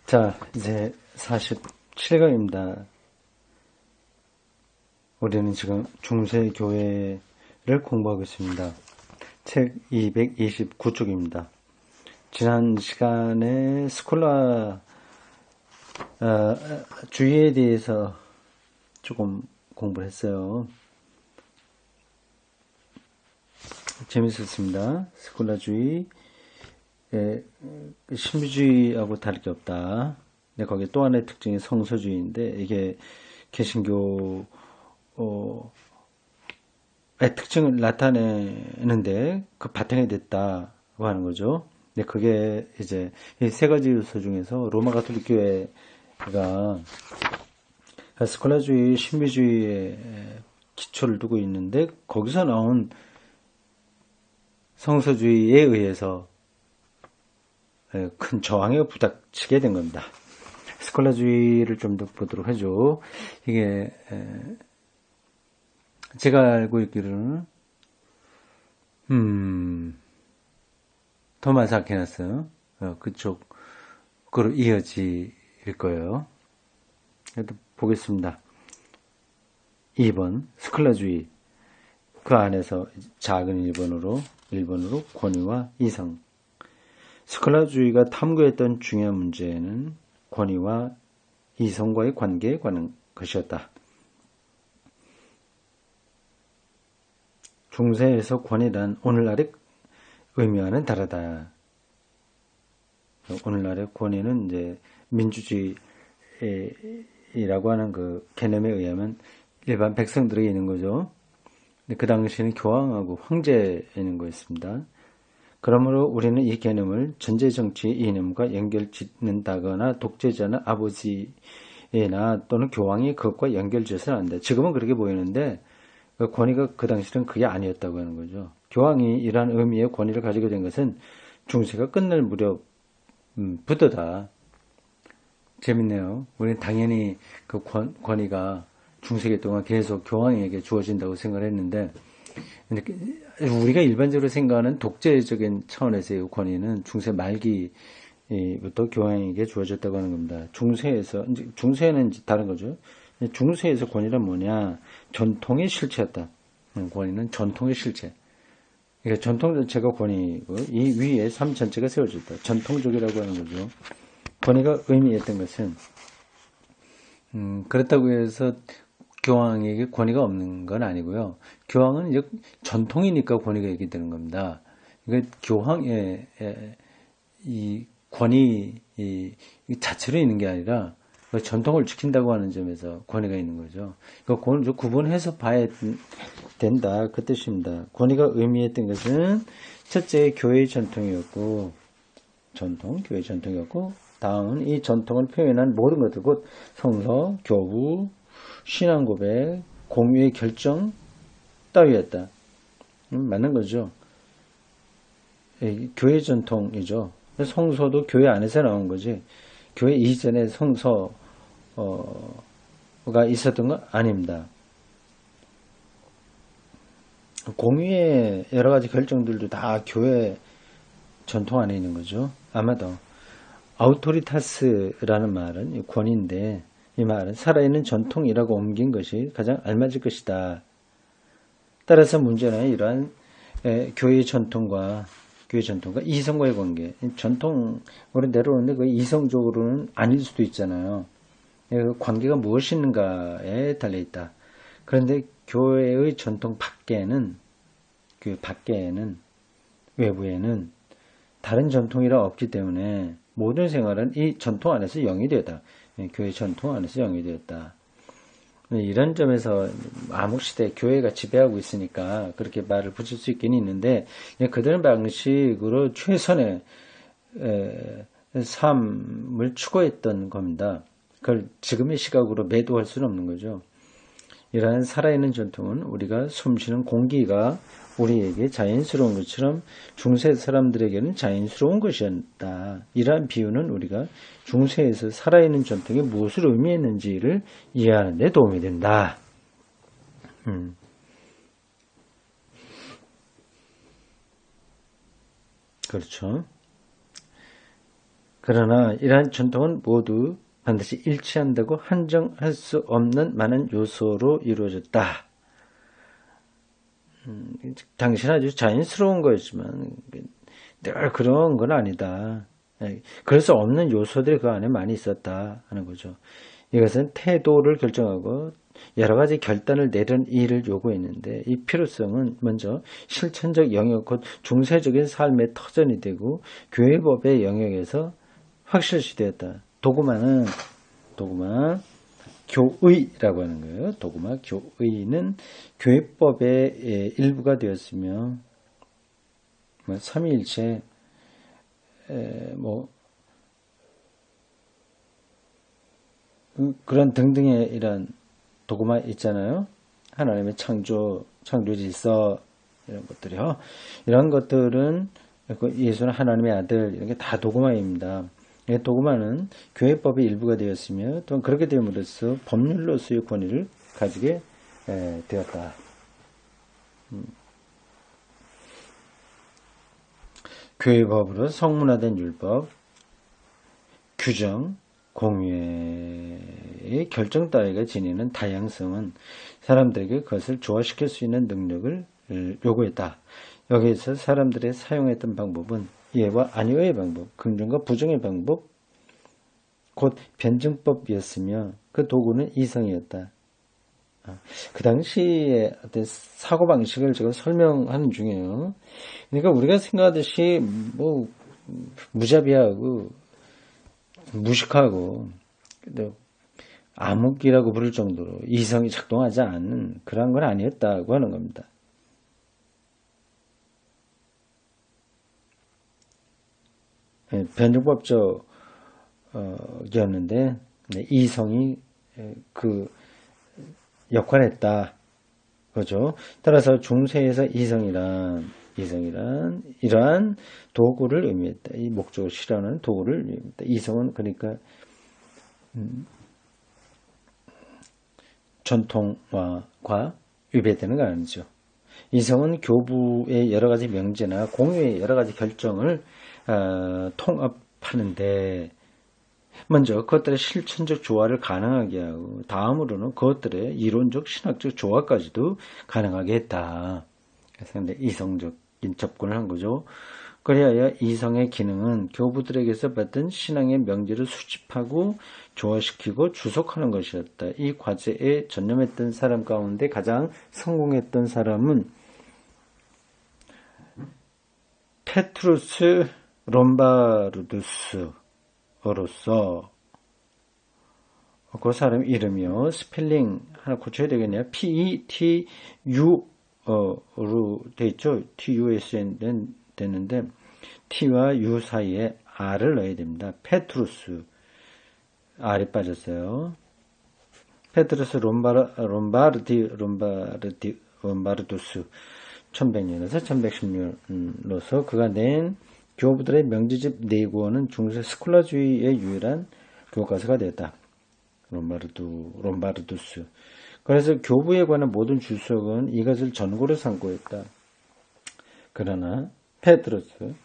자, 이제 47강입니다. 우리는 지금 중세교회를 공부하고 있습니다. 책 229쪽입니다. 지난 시간에 스콜라 주의에 대해서 조금 공부를 했어요. 재밌었습니다. 스콜라주의, 신비주의하고 다를 게 없다. 근데 거기에 또 하나의 특징이 성서주의인데, 이게 개신교의 특징을 나타내는데 그 바탕이 됐다고 하는 거죠. 근데 그게 이제 이 세 가지 요소 중에서 로마 가톨릭 교회가 스콜라주의, 신비주의에 기초를 두고 있는데, 거기서 나온 성서주의에 의해서 큰 저항에 부닥치게 된 겁니다. 스콜라주의를 좀 더 보도록 하죠. 이게 제가 알고 있기로는 토마스 아퀴나스 그쪽으로 이어질 거예요. 그래도 보겠습니다. 2번 스콜라주의, 그 안에서 작은 1번으로 권위와 이성. 스콜라주의가 탐구했던 중요한 문제는 권위와 이성과의 관계에 관한 것이었다. 중세에서 권위란 오늘날의 의미와는 다르다. 오늘날의 권위는 이제 민주주의라고 하는 그 개념에 의하면 일반 백성들에게 있는 거죠. 그 당시에는 교황하고 황제에 있는 거였습니다. 그러므로 우리는 이 개념을 전제정치 이념과 연결짓는다거나 독재자나 아버지나 또는 교황이 그것과 연결짓어서는 안 돼. 지금은 그렇게 보이는데 권위가 그 당시는 그게 아니었다고 하는 거죠. 교황이 이러한 의미의 권위를 가지게 된 것은 중세가 끝날 무렵부터다. 재밌네요. 우리는 당연히 그 권위가 중세기 동안 계속 교황에게 주어진다고 생각을 했는데, 우리가 일반적으로 생각하는 독재적인 차원에서의 권위는 중세 말기부터 교황에게 주어졌다고 하는 겁니다. 중세는 이제 다른 거죠. 중세에서 권위란 뭐냐? 전통의 실체였다. 권위는 전통의 실체. 그러니까 전통 자체가 권위고, 이 위에 삶 전체가 세워졌다. 전통적이라고 하는 거죠. 권위가 의미했던 것은, 그렇다고 해서 교황에게 권위가 없는 건 아니고요. 교황은 이제 전통이니까 권위가 얘기되는 겁니다. 그러니까 교황의 이 권위 자체로 있는 게 아니라 전통을 지킨다고 하는 점에서 권위가 있는 거죠. 그러니까 구분해서 봐야 된다, 그 뜻입니다. 권위가 의미했던 것은 첫째 교회의 전통이었고, 교회의 전통이었고, 다음은 이 전통을 표현한 모든 것들, 곧 성서, 교부, 신앙 고백, 공유의 결정 따위였다. 맞는 거죠. 교회 전통이죠. 성서도 교회 안에서 나온 거지, 교회 이전에 성서가 있었던 건 아닙니다. 공유의 여러 가지 결정들도 다 교회 전통 안에 있는 거죠. 아마도 아우토리타스라는 말은 권위인데, 이 말은 살아있는 전통이라고 옮긴 것이 가장 알맞을 것이다. 따라서 문제는 이러한 교회의 전통과 이성과의 관계. 전통으로 내려오는데 그 이성적으로는 아닐 수도 있잖아요. 그 관계가 무엇인가에 달려있다. 그런데 교회의 전통 밖에는, 외부에는 다른 전통이라 없기 때문에 모든 생활은 이 전통 안에서 영위되었다. 교회 전통 안에서 영위되었다. 이런 점에서 암흑시대 교회가 지배하고 있으니까 그렇게 말을 붙일 수 있긴 있는데, 그들 방식으로 최선의 삶을 추구했던 겁니다. 그걸 지금의 시각으로 매도할 수는 없는 거죠. 이러한 살아있는 전통은 우리가 숨쉬는 공기가 우리에게 자연스러운 것처럼 중세 사람들에게는 자연스러운 것이었다. 이러한 비유는 우리가 중세에서 살아있는 전통이 무엇을 의미했는지를 이해하는 데 도움이 된다. 그렇죠. 그러나 이러한 전통은 모두 반드시 일치한다고 한정할 수 없는 많은 요소로 이루어졌다. 당신은 아주 자연스러운 거였지만 늘 그런 건 아니다. 그래서 없는 요소들이 그 안에 많이 있었다 하는 거죠. 이것은 태도를 결정하고 여러 가지 결단을 내리는 일을 요구했는데 이 필요성은 먼저 실천적 영역 곧 중세적인 삶의 터전이 되고 교회법의 영역에서 확실시되었다. 도구마 교의라고 하는 거예요. 도구마 교의는 교회법의 일부가 되었으며 삼위일체 그런 등등의 이런 도구마 있잖아요. 하나님의 창조 질서 이런 것들이요. 이런 것들은 예수는 하나님의 아들 이런 게 다 도구마입니다. 도구마는 교회법의 일부가 되었으며 또한 그렇게 됨으로써 법률로서의 권위를 가지게 되었다. 교회법으로 성문화된 율법, 규정, 공유의 결정 따위가 지니는 다양성은 사람들에게 그것을 조화시킬 수 있는 능력을 요구했다. 여기에서 사람들이 사용했던 방법은 예와 아니오의 방법, 긍정과 부정의 방법, 곧 변증법이었으며 그 도구는 이성이었다. 그 당시의 어떤 사고방식을 제가 설명하는 중이에요. 그러니까 우리가 생각하듯이 무자비하고 무식하고 암흑이라고 부를 정도로 이성이 작동하지 않는 그런 건 아니었다고 하는 겁니다. 변증법적이었는데 이성이 그 역할을 했다. 그죠? 따라서 중세에서 이성이란 이러한 도구를 의미했다. 이 목적을 실현하는 도구를 의미했다. 이성은 그러니까 전통화과 위배되는 거 아니죠. 이성은 교부의 여러 가지 명제나 공유의 여러 가지 결정을 통합하는데 먼저 그것들의 실천적 조화를 가능하게 하고 다음으로는 그것들의 이론적 신학적 조화까지도 가능하게 했다. 그래서 이성적인 접근을 한 거죠. 그리하여 이성의 기능은 교부들에게서 받은 신앙의 명제를 수집하고 조화시키고 주석하는 것이었다. 이 과제에 전념했던 사람 가운데 가장 성공했던 사람은 페트루스 롬바르두스로서 그 사람 이름이요. 스펠링 하나 고쳐야 되겠네요. PETU로 돼 있죠. TUSN 되는데 T와 U 사이에 R을 넣어야 됩니다. 페트루스 R이 빠졌어요. 페트루스 롬바르두스 1100년에서 1116로서 그가 낸 교부들의 명제집 4권은 중세 스콜라주의의 유일한 교과서가 되었다. 롬바르두스. 그래서 교부에 관한 모든 주석은 이것을 전고로 삼고 있다. 그러나 페트루스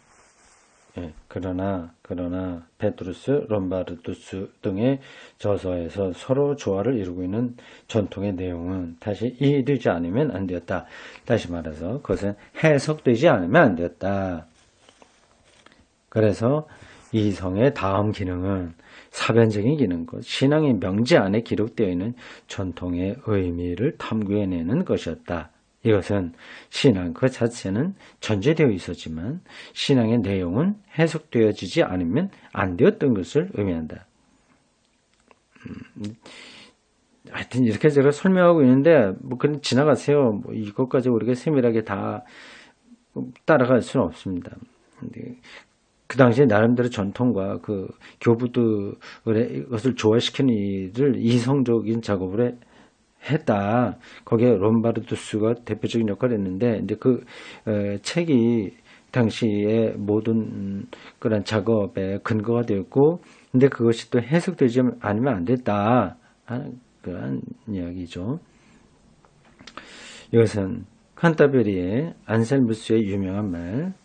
롬바르두스 등의 저서에서 서로 조화를 이루고 있는 전통의 내용은 다시 이해되지 않으면 안 되었다. 다시 말해서 그것은 해석되지 않으면 안 되었다. 그래서 이성의 다음 기능은 사변적인 기능, 신앙의 명제 안에 기록되어 있는 전통의 의미를 탐구해내는 것이었다. 이것은 신앙 그 자체는 전제되어 있었지만 신앙의 내용은 해석되어지지 않으면 안 되었던 것을 의미한다. 하여튼 이렇게 제가 설명하고 있는데 그냥 지나가세요. 이것까지 우리가 세밀하게 다 따라갈 수는 없습니다. 그 당시에 나름대로 전통과 그 교부들의 것을 조화시키는 일을 이성적인 작업을 했다. 거기에 롬바르두스가 대표적인 역할을 했는데, 이제 그 책이 당시에 모든 그런 작업의 근거가 되었고, 근데 그것이 또 해석되지 않으면 안 됐다. 하는 그런 이야기죠. 이것은 칸타베리의 안셀무스의 유명한 말,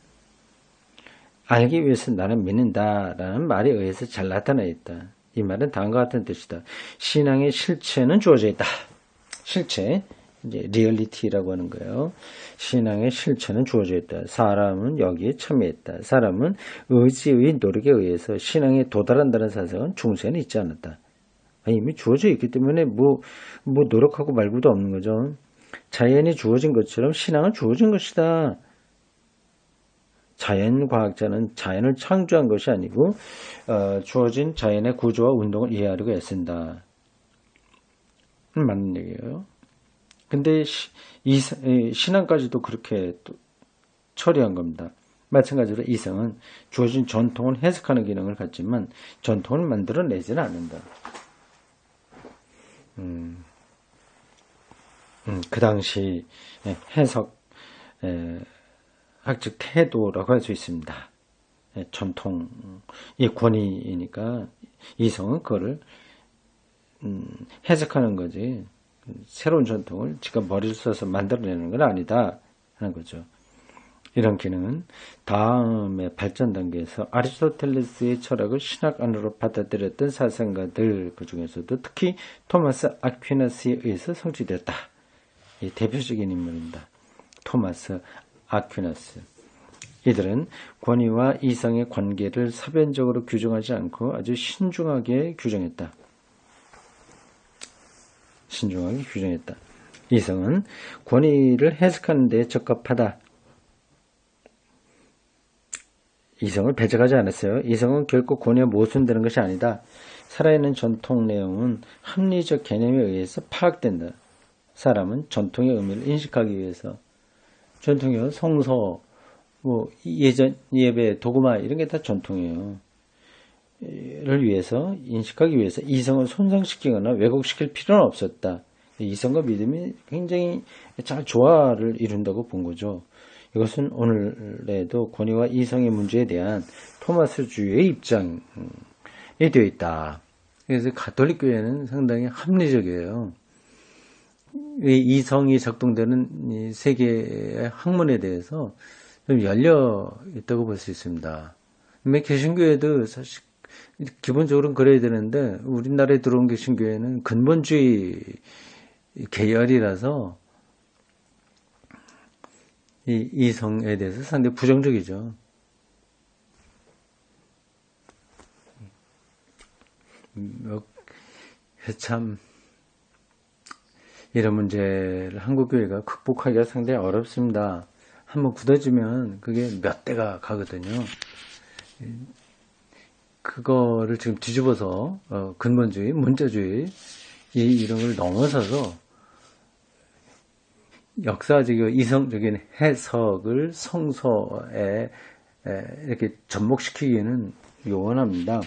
알기 위해서 나는 믿는다라는 말에 의해서 잘 나타나 있다. 이 말은 다음과 같은 뜻이다. 신앙의 실체는 주어져 있다. 실체, 이제 리얼리티라고 하는 거예요. 신앙의 실체는 주어져 있다. 사람은 여기에 참여했다. 사람은 의지의 노력에 의해서 신앙에 도달한다는 사상은 중세는 있지 않았다. 이미 주어져 있기 때문에 뭐 노력하고 말고도 없는 거죠. 자연이 주어진 것처럼 신앙은 주어진 것이다. 자연과학자는 자연을 창조한 것이 아니고 주어진 자연의 구조와 운동을 이해하려고 애쓴다. 맞는 얘기예요. 근데 신앙까지도 그렇게 또 처리한 겁니다. 마찬가지로 이성은 주어진 전통을 해석하는 기능을 갖지만 전통을 만들어내지는 않는다. 그 당시 해석 학적 태도라고 할 수 있습니다. 전통이 권위이니까 이성은 그거를 해석하는 거지 새로운 전통을 지금 머리를 써서 만들어내는 건 아니다 하는 거죠. 이런 기능은 다음의 발전 단계에서 아리스토텔레스의 철학을 신학 안으로 받아들였던 사상가들 그 중에서도 특히 토마스 아퀴나스에 의해서 성취되었다. 이 대표적인 인물입니다. 토마스 아퀴나스. 이들은 권위와 이성의 관계를 사변적으로 규정하지 않고 아주 신중하게 규정했다. 신중하게 규정했다. 이성은 권위를 해석하는 데 적합하다. 이성을 배제하지 않았어요. 이성은 결코 권위에 모순되는 것이 아니다. 살아있는 전통 내용은 합리적 개념에 의해서 파악된다. 사람은 전통의 의미를 인식하기 위해서 전통이요. 성서, 예전 예배, 도구마 이런 게 다 전통이에요. 를 위해서 인식하기 위해서 이성을 손상시키거나 왜곡시킬 필요는 없었다. 이성과 믿음이 굉장히 잘 조화를 이룬다고 본 거죠. 이것은 오늘에도 권위와 이성의 문제에 대한 토마스주의의 입장이 되어 있다. 그래서 가톨릭 교회는 상당히 합리적이에요. 이성이 작동되는 세계의 학문에 대해서 좀 열려 있다고 볼 수 있습니다. 개신교회도 사실 기본적으로는 그래야 되는데 우리나라에 들어온 개신교회는 근본주의 계열이라서 이 이성에 대해서 상당히 부정적이죠. 참 이런 문제를 한국교회가 극복하기가 상당히 어렵습니다. 한번 굳어지면 그게 몇 대가 가거든요. 그거를 지금 뒤집어서 근본주의, 문자주의 이런 걸 넘어서서 역사적이고 이성적인 해석을 성서에 이렇게 접목시키기는 요원합니다.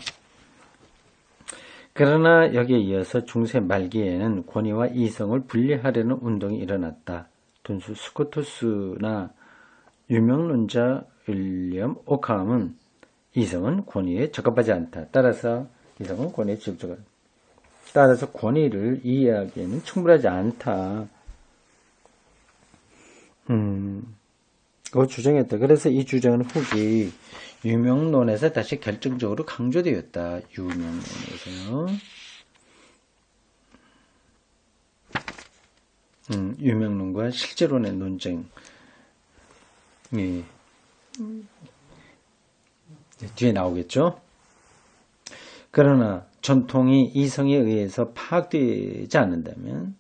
그러나 여기에 이어서 중세 말기에는 권위와 이성을 분리하려는 운동이 일어났다. 돈수 스코투스나 유명론자 윌리엄 오캄은 이성은 권위에 적합하지 않다. 따라서 이성은 권위에 적합하다. 따라서 권위를 이해하기에는 충분하지 않다. 그거 주장했다. 그래서 이 주장은 후기 유명론에서 다시 결정적으로 강조되었다. 유명론에서요. 유명론과 실제론의 논쟁이 뒤에 나오겠죠. 그러나 전통이 이성에 의해서 파악되지 않는다면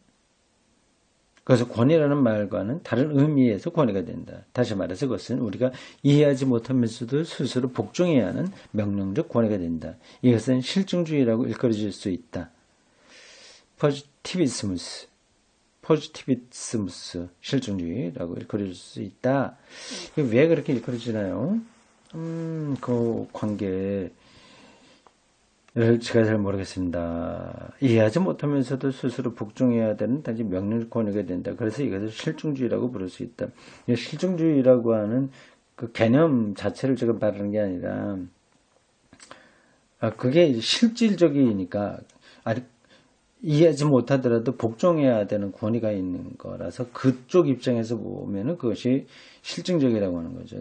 그래서 권위라는 말과는 다른 의미에서 권위가 된다. 다시 말해서 그것은 우리가 이해하지 못하면서도 스스로 복종해야 하는 명령적 권위가 된다. 이것은 실증주의라고 일컬어질 수 있다. 포지티비스무스, 실증주의라고 일컬어질 수 있다. 왜 그렇게 일컬어지나요? 그 관계를 제가 잘 모르겠습니다. 이해하지 못하면서도 스스로 복종해야 되는 단지 명령 권위가 된다. 그래서 이것을 실증주의라고 부를 수 있다. 실증주의라고 하는 그 개념 자체를 제가 말하는 게 아니라 그게 실질적이니까 이해하지 못하더라도 복종해야 되는 권위가 있는 거라서 그쪽 입장에서 보면은 그것이 실증적이라고 하는 거죠.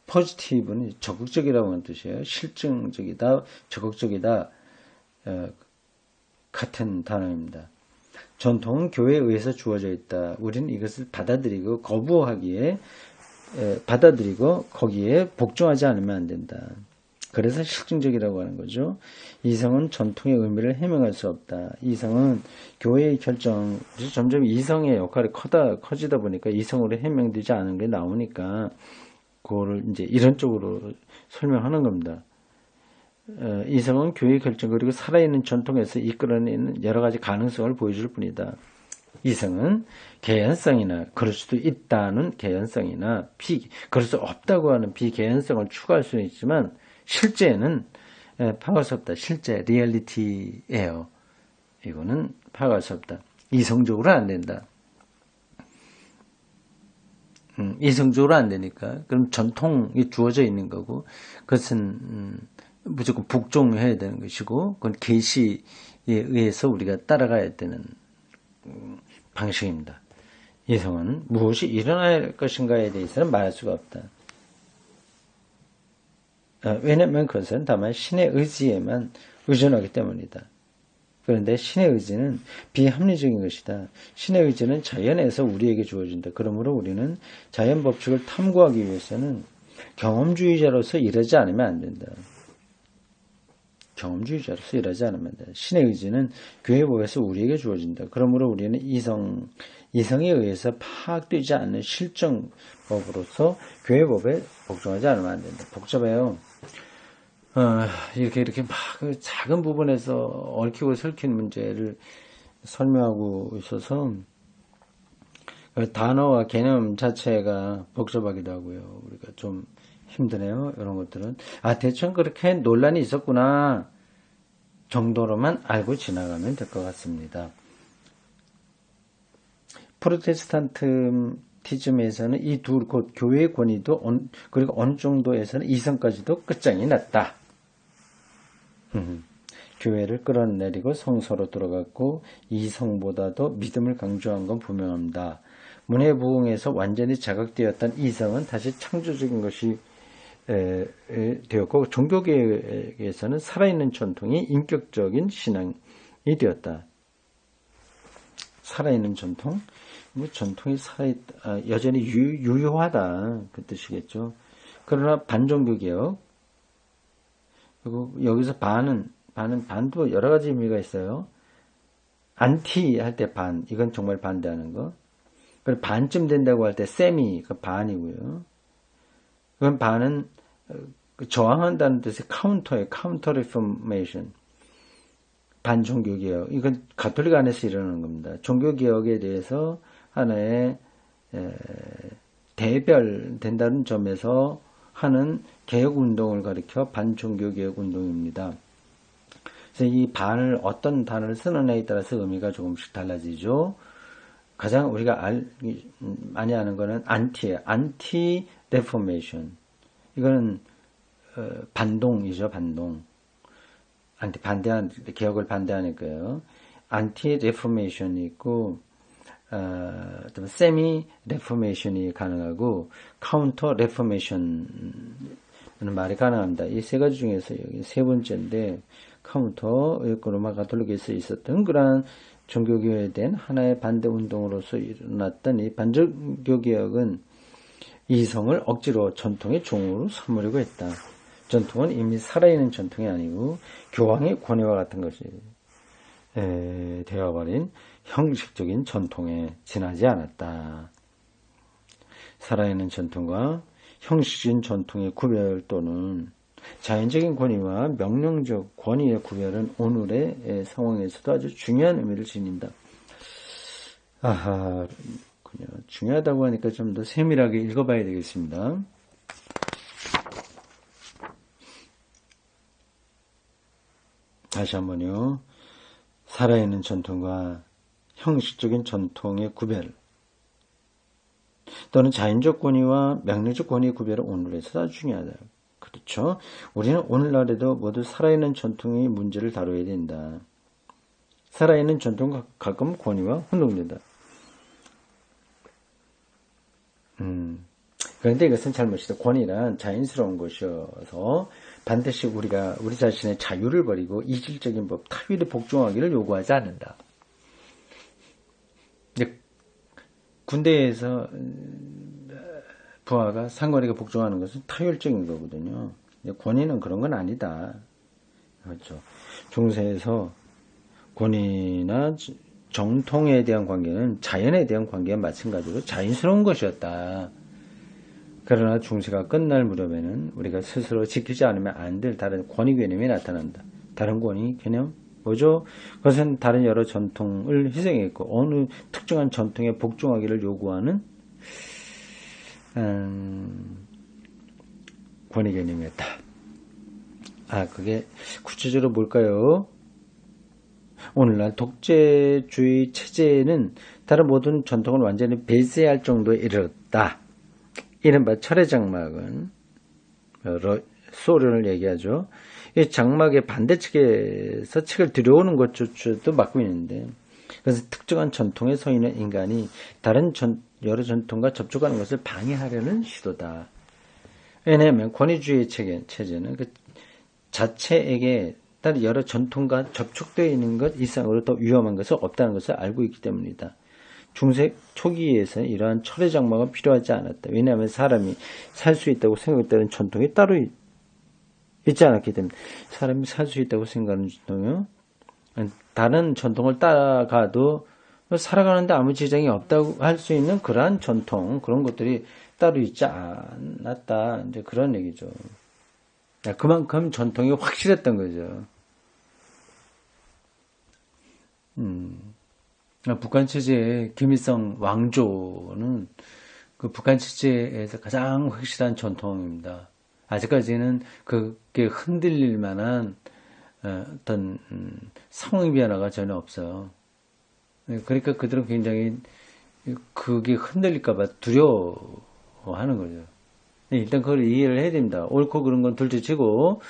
포지티브는 적극적이라고 하는 뜻이에요. 실증적이다, 적극적이다, 같은 단어입니다. 전통은 교회에 의해서 주어져 있다. 우리는 이것을 받아들이고 거부하기에 받아들이고 거기에 복종하지 않으면 안 된다. 그래서 실증적이라고 하는 거죠. 이성은 전통의 의미를 해명할 수 없다. 이성은 교회의 결정, 점점 이성의 역할이 커지다 보니까 이성으로 해명되지 않은 게 나오니까 그거를 이제 이런 쪽으로 설명하는 겁니다. 이성은 교회의 결정 그리고 살아있는 전통에서 이끌어내는 여러 가지 가능성을 보여줄 뿐이다. 이성은 개연성이나 그럴 수도 있다는 개연성이나 그럴 수 없다고 하는 비개연성을 추가할 수는 있지만 실제는 파악할 수 없다. 실제 리얼리티예요. 이거는 파악할 수 없다. 이성적으로 안 된다. 이성적으로 안 되니까 그럼 전통이 주어져 있는 거고 그것은 무조건 복종해야 되는 것이고 그건 계시에 의해서 우리가 따라가야 되는 방식입니다. 이성은 무엇이 일어날 것인가에 대해서는 말할 수가 없다. 왜냐하면 그것은 다만 신의 의지에만 의존하기 때문이다. 그런데 신의 의지는 비합리적인 것이다. 신의 의지는 자연에서 우리에게 주어진다. 그러므로 우리는 자연 법칙을 탐구하기 위해서는 경험주의자로서 일하지 않으면 안 된다. 경험주의자로서 일하지 않으면 안 된다. 신의 의지는 교회법에서 우리에게 주어진다. 그러므로 우리는 이성에 의해서 파악되지 않는 실정법으로서 교회법에 복종하지 않으면 안 된다. 복잡해요. 이렇게 막 작은 부분에서 얽히고 설킨 문제를 설명하고 있어서 단어와 개념 자체가 복잡하기도 하고요. 우리가 좀 힘드네요. 이런 것들은. 대충 그렇게 논란이 있었구나 정도로만 알고 지나가면 될 것 같습니다. 프로테스탄티즘에서는 이 곧 교회의 권위도 그리고 어느 정도에서는 이성까지도 끝장이 났다. 교회를 끌어내리고 성서로 들어갔고 이성보다도 믿음을 강조한 건 분명합니다. 문해부흥에서 완전히 자각되었던 이성은 다시 창조적인 것이 되었고 종교개혁에서는 살아있는 전통이 인격적인 신앙이 되었다. 살아있는 전통? 전통이 여전히 유효하다 그 뜻이겠죠. 그러나 반종교개혁 그리고 여기서 반도 여러 가지 의미가 있어요. 안티 할 때 반, 이건 정말 반대하는 거. 그리고 반쯤 된다고 할 때 세미가 반이고요. 그건 반은 저항한다는 뜻의 카운터예요. 카운터 리포메이션. 반종교개혁. 이건 가톨릭 안에서 일어나는 겁니다. 종교개혁에 대해서 하나의 대별된다는 점에서 하는 개혁운동을 가리켜 반종교개혁운동입니다. 그래서 이 반을 어떤 단어를 쓰느냐에 따라서 의미가 조금씩 달라지죠. 가장 우리가 많이 아는 거는 안티예요. 안티 레포메이션. 이거는 반동이죠. 반동. 개혁을 반대하니까요. 안티 레포메이션이 있고 세미 레포메이션이 가능하고 카운터 레포메이션은 말이 가능합니다. 이 세 가지 중에서 여기 세 번째인데 카운터 로마 가톨릭에서 있었던 그러한 종교개혁에 대한 하나의 반대 운동으로서 일어났던 이 반종교개혁은 이성을 억지로 전통의 종으로 삼으려고 했다. 전통은 이미 살아있는 전통이 아니고 교황의 권위와 같은 것이 되어버린 형식적인 전통에 지나지 않았다. 살아있는 전통과 형식적인 전통의 구별 또는 자연적인 권위와 명령적 권위의 구별은 오늘의 상황에서도 아주 중요한 의미를 지닌다. 그렇군요. 중요하다고 하니까 좀 더 세밀하게 읽어봐야 되겠습니다. 다시 한번요. 살아있는 전통과 형식적인 전통의 구별 또는 자연적 권위와 명령적 권위의 구별은 오늘에서 아주 중요하다. 그렇죠. 우리는 오늘날에도 모두 살아있는 전통의 문제를 다뤄야 된다. 살아있는 전통과 가끔 권위와 혼동된다. 그런데 이것은 잘못이다. 권위란 자연스러운 것이어서 반드시 우리가 우리 자신의 자유를 버리고 이질적인 법, 타율에 복종하기를 요구하지 않는다. 이제 군대에서 부하가 상관에게 복종하는 것은 타율적인 거거든요. 권위는 그런 건 아니다. 그렇죠. 중세에서 권위나 정통에 대한 관계는 자연에 대한 관계와 마찬가지로 자연스러운 것이었다. 그러나 중세가 끝날 무렵에는 우리가 스스로 지키지 않으면 안 될 다른 권위 개념이 나타난다. 다른 권위 개념 뭐죠? 그것은 다른 여러 전통을 희생했고 어느 특정한 전통에 복종하기를 요구하는 권위 개념이었다. 그게 구체적으로 뭘까요? 오늘날 독재주의 체제는 다른 모든 전통을 완전히 배제할 정도에 이르렀다. 이른바 철의 장막은 소련을 얘기하죠. 이 장막의 반대측에서 책을 들여오는 것조차도 막고 있는데 그래서 특정한 전통에 서 있는 인간이 다른 여러 전통과 접촉하는 것을 방해하려는 시도다. 왜냐하면 권위주의 체제는 그 자체에게 다른 여러 전통과 접촉되어 있는 것 이상으로 더 위험한 것은 없다는 것을 알고 있기 때문이다. 중세 초기에서는 이러한 철의 장막은 필요하지 않았다. 왜냐하면 사람이 살 수 있다고 생각했다는 전통이 따로 있지 않았기 때문에 사람이 살 수 있다고 생각하는 전통은 다른 전통을 따라가도 살아가는데 아무 지장이 없다고 할 수 있는 그러한 전통 그런 것들이 따로 있지 않았다. 이제 그런 얘기죠. 그만큼 전통이 확실했던 거죠. 북한 체제의 김일성 왕조는 그 북한 체제에서 가장 확실한 전통입니다. 아직까지는 그게 흔들릴 만한 어떤 상황 변화가 전혀 없어요. 그러니까 그들은 굉장히 그게 흔들릴까봐 두려워하는 거죠. 일단 그걸 이해를 해야 됩니다. 옳고 그른 건 둘째치고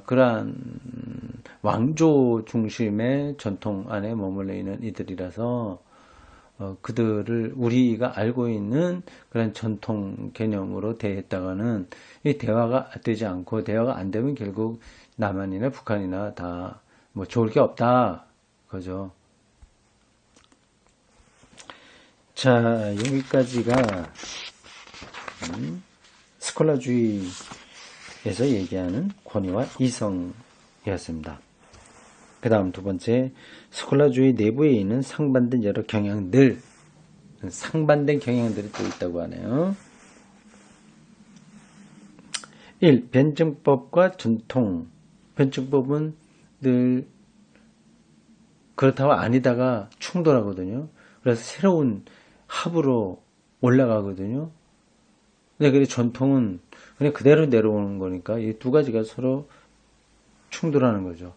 그러한 왕조 중심의 전통 안에 머물러 있는 이들이라서 그들을 우리가 알고 있는 그런 전통 개념으로 대했다가는 이 대화가 되지 않고 대화가 안 되면 결국 남한이나 북한이나 다 뭐 좋을 게 없다 그죠. 자 여기까지가 스콜라주의에서 얘기하는 권위와 이성이었습니다. 그 다음 두 번째, 스콜라주의 내부에 있는 상반된 여러 경향들, 상반된 경향들이 또 있다고 하네요. 1. 변증법과 전통. 변증법은 늘 그렇다고 아니다가 충돌하거든요. 그래서 새로운 합으로 올라가거든요. 근데 그 전통은 그냥 그대로 내려오는 거니까 이 두 가지가 서로 충돌하는 거죠.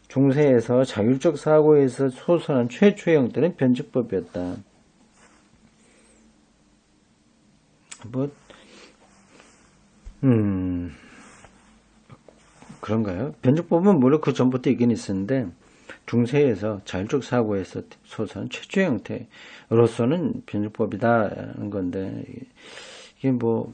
중세에서 자율적 사고에서 소선한 최초의 형태는 변증법이었다. 그런가요? 변증법은 물론 그 전부터 있긴 있었는데 중세에서 자율적 사고에서 소선한 최초의 형태로서는 변증법이다라는 건데 이게 뭐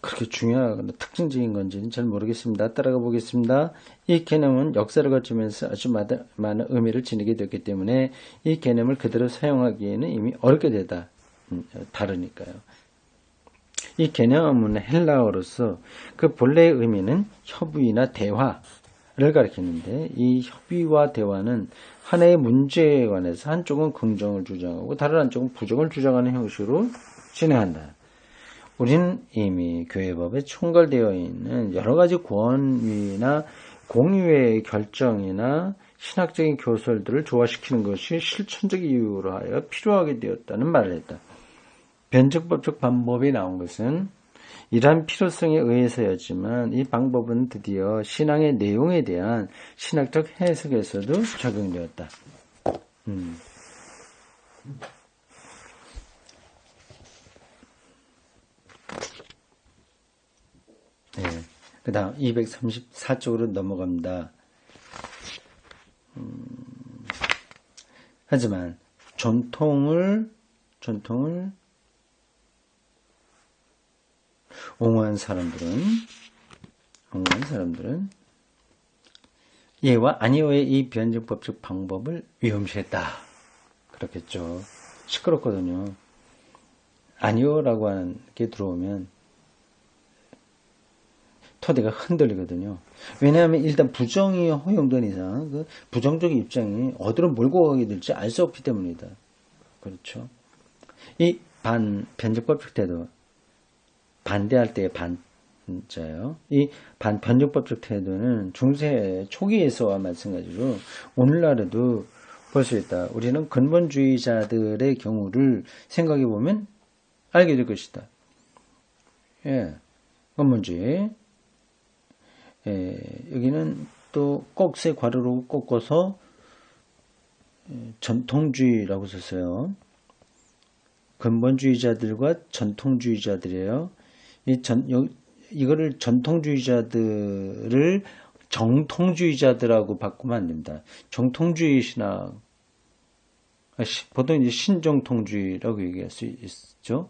그렇게 중요하거나 특징적인 건지는 잘 모르겠습니다. 따라가 보겠습니다. 이 개념은 역사를 거치면서 아주 많은 의미를 지니게 됐기 때문에 이 개념을 그대로 사용하기에는 이미 어렵게 되다. 다르니까요. 이 개념은 헬라어로서 그 본래의 의미는 협의나 대화를 가리키는데 이 협의와 대화는 하나의 문제에 관해서 한쪽은 긍정을 주장하고 다른 한쪽은 부정을 주장하는 형식으로 진행한다. 우리는 이미 교회법에 총괄되어 있는 여러 가지 권위나 공유의 결정이나 신학적인 교설들을 조화시키는 것이 실천적 이유로 하여 필요하게 되었다는 말을 했다. 변증법적 방법이 나온 것은 이러한 필요성에 의해서였지만 이 방법은 드디어 신앙의 내용에 대한 신학적 해석에서도 적용되었다. 네. 그 다음 234쪽으로 넘어갑니다. 하지만 전통을 옹호한 사람들은 예와 아니오의 이 변증법적 방법을 위험시했다. 그렇겠죠. 시끄럽거든요. 아니오라고 하는 게 들어오면 토대가 흔들리거든요. 왜냐하면 일단 부정이 허용된 이상 그 부정적 입장이 어디로 몰고 가게 될지 알 수 없기 때문이다. 그렇죠. 이 변증법적 태도, 반대할 때의 반자요. 이 변증법적 태도는 중세 초기에서와 마찬가지로 오늘날에도 볼 수 있다. 우리는 근본주의자들의 경우를 생각해 보면 알게 될 것이다. 예, 근본주의. 여기는 또 꼭세 괄호로 꺾어서 전통주의라고 썼어요. 근본주의자들과 전통주의자들이에요. 이거를 전통주의자들을 정통주의자들하고 바꾸면 안 됩니다. 정통주의 신학, 보통 이제 신정통주의라고 얘기할 수 있죠.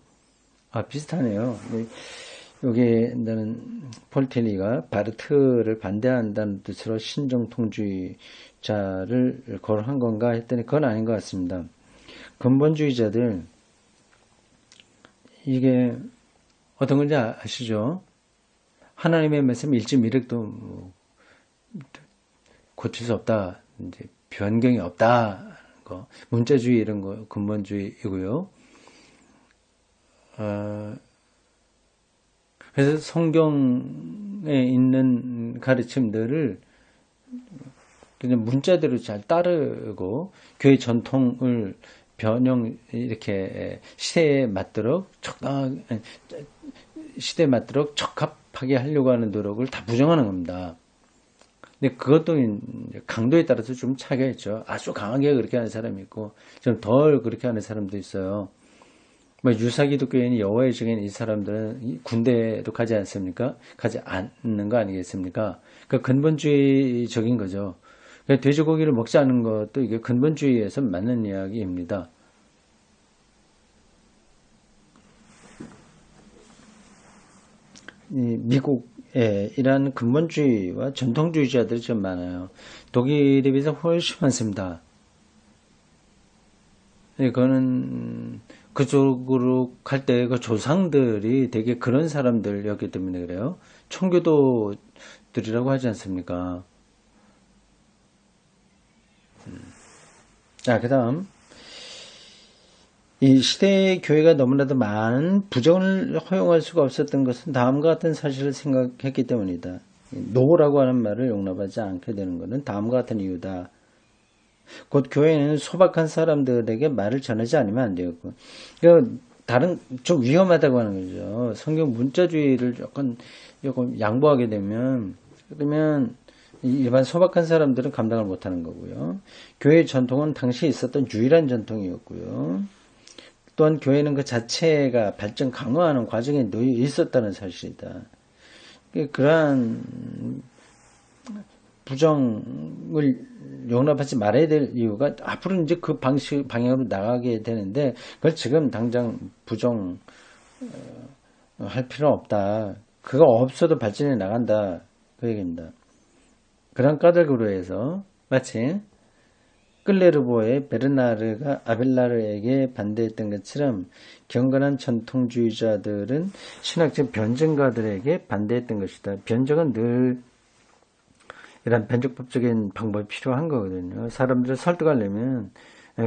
비슷하네요. 여기에 나는 폴텔리가 바르트를 반대한다는 뜻으로 신정통주의자를 거론한 건가 했더니 그건 아닌 것 같습니다. 근본주의자들, 이게 어떤 건지 아시죠? 하나님의 말씀 일지미력도 고칠 수 없다. 이제 변경이 없다. 문자주의 이런 거 근본주의이고요. 그래서 성경에 있는 가르침들을 그냥 문자대로 잘 따르고 교회 전통을 이렇게 시대에 맞도록 적합하게 하려고 하는 노력을 다 부정하는 겁니다. 근데 그것도 강도에 따라서 좀 차이가 있죠. 아주 강하게 그렇게 하는 사람이 있고 좀 덜 그렇게 하는 사람도 있어요. 유사기독교인 여호와의 증인 이 사람들은 군대도 가지 않습니까? 가지 않는 거 아니겠습니까? 그러니까 근본주의적인 거죠. 그러니까 돼지고기를 먹지 않는 것도 이게 근본주의에서 맞는 이야기입니다. 미국에 이러한 근본주의와 전통주의자들이 좀 많아요. 독일에 비해서 훨씬 많습니다. 그거는 그쪽으로 갈 때 그 조상들이 되게 그런 사람들이었기 때문에 그래요. 청교도들이라고 하지 않습니까? 자, 그 다음. 이 시대의 교회가 너무나도 많은 부정을 허용할 수가 없었던 것은 다음과 같은 사실을 생각했기 때문이다. 노라고 하는 말을 용납하지 않게 되는 것은 다음과 같은 이유다. 곧 교회는 소박한 사람들에게 말을 전하지 않으면 안 되었고, 좀 위험하다고 하는 거죠. 성경 문자주의를 조금 양보하게 되면, 그러면 일반 소박한 사람들은 감당을 못하는 거고요. 교회의 전통은 당시에 있었던 유일한 전통이었고요. 또한 교회는 그 자체가 발전 강화하는 과정에 놓여 있었다는 사실이다. 그러한 부정을 용납하지 말아야 될 이유가 앞으로 이제 그 방향으로 나가게 되는데 그걸 지금 당장 부정할 필요는 없다. 그거 없어도 발전해 나간다. 그 얘기입니다. 그런 까닭으로 해서 마치 클레르보의 베르나르가 아벨라르에게 반대했던 것처럼 경건한 전통주의자들은 신학적 변증가들에게 반대했던 것이다. 변증은 늘 이런 변증법적인 방법이 필요한 거거든요. 사람들을 설득하려면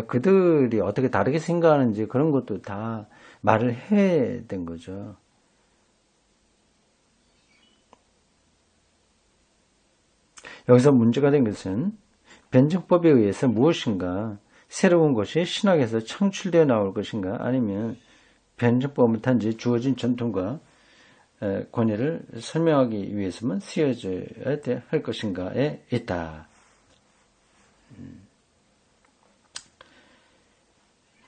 그들이 어떻게 다르게 생각하는지 그런 것도 다 말을 해야 된 거죠. 여기서 문제가 된 것은 변증법에 의해서 무엇인가 새로운 것이 신학에서 창출되어 나올 것인가 아니면 변증법을 단지 주어진 전통과 권위를 설명하기 위해서만 쓰여져야 할 것인가에 있다.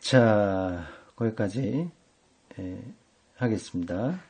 자, 거기까지 하겠습니다.